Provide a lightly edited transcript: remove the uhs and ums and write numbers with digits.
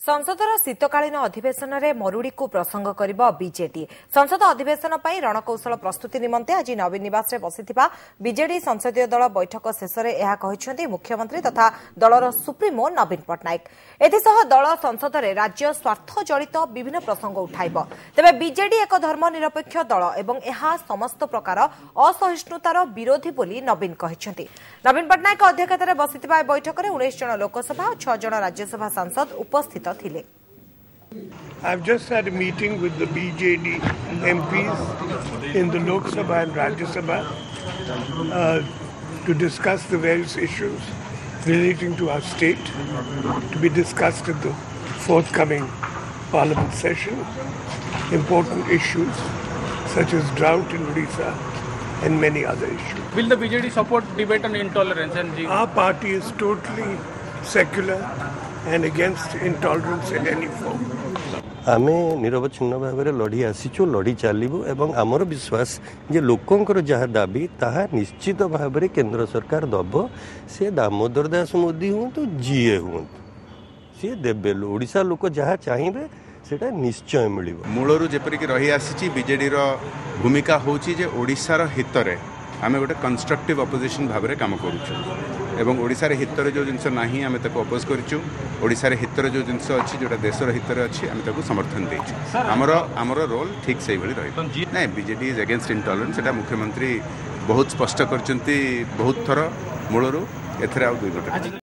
संसदर शीतकालीन अधिवेशन में मरुड़ी को प्रसंग कर बीजेडी संसद अधिवेशन पर रणकौशल प्रस्तुति निमंते आज नवीन निवास में बसिथिबा बीजेडी संसदीय दल बैठक शेष में यह कहते मुख्यमंत्री तथा दलर सुप्रीमो नवीन पट्टनायक एथिसह दल संसद में राज्य स्वार्थ जड़ित विभिन्न प्रसंग उठाइब तेबे बीजेडी एक धर्मनिरपेक्ष दल एवं यह समस्त प्रकार असहिष्णुतार विरोधी बोली नवीन कहते। नवीन पट्टनायक अध्यक्षतार बसिथिबा बैठक में 19 जन लोकसभा और 6 जन राज्यसभा सांसद उपस्थित थे। I've just had a meeting with the BJD MPs in the Lok Sabha and Rajya Sabha to discuss the various issues relating to our state, to be discussed at the forthcoming Parliament session. Important issues such as drought in Odisha and many other issues. Will the BJD support debate on intolerance? Our party is totally secular and against intolerance in any form. आमे निरवच्छिन्न भाव में लड़ी आसीचु लड़ी चलू एवं आमर विश्वास जे लोकंकर जहाँ दाबी ताहा निश्चित भाव में केंद्र सरकार दब से दामोदर दास मोदी हूँ तो जीए हूँ सी देवे ओडिशा लोक जहाँ चाहिए सेटा निश्चय मिल मूलरू जेपरिक रही आसी बीजेडी भूमिका होची जे ओडिशार हितरे आमे गोटे कंस्ट्रक्टिव अपोजिशन भाव में काम करूँ एवं ओडिशार हितरे जो जिनस नाही आमे ताको अपोज करिचु ओडिशार हितरे जो जिनस अछि जोटा देशर हितरे अछि आमे ताको समर्थन देइछु हमर रोल ठीक सही भली रही नै बीजेडी इज अगेंस्ट इंटॉलरेंस एटा मुख्यमंत्री बहुत स्पष्ट करचंती बहुत थर मूलरू एथरे आ दुई गोटे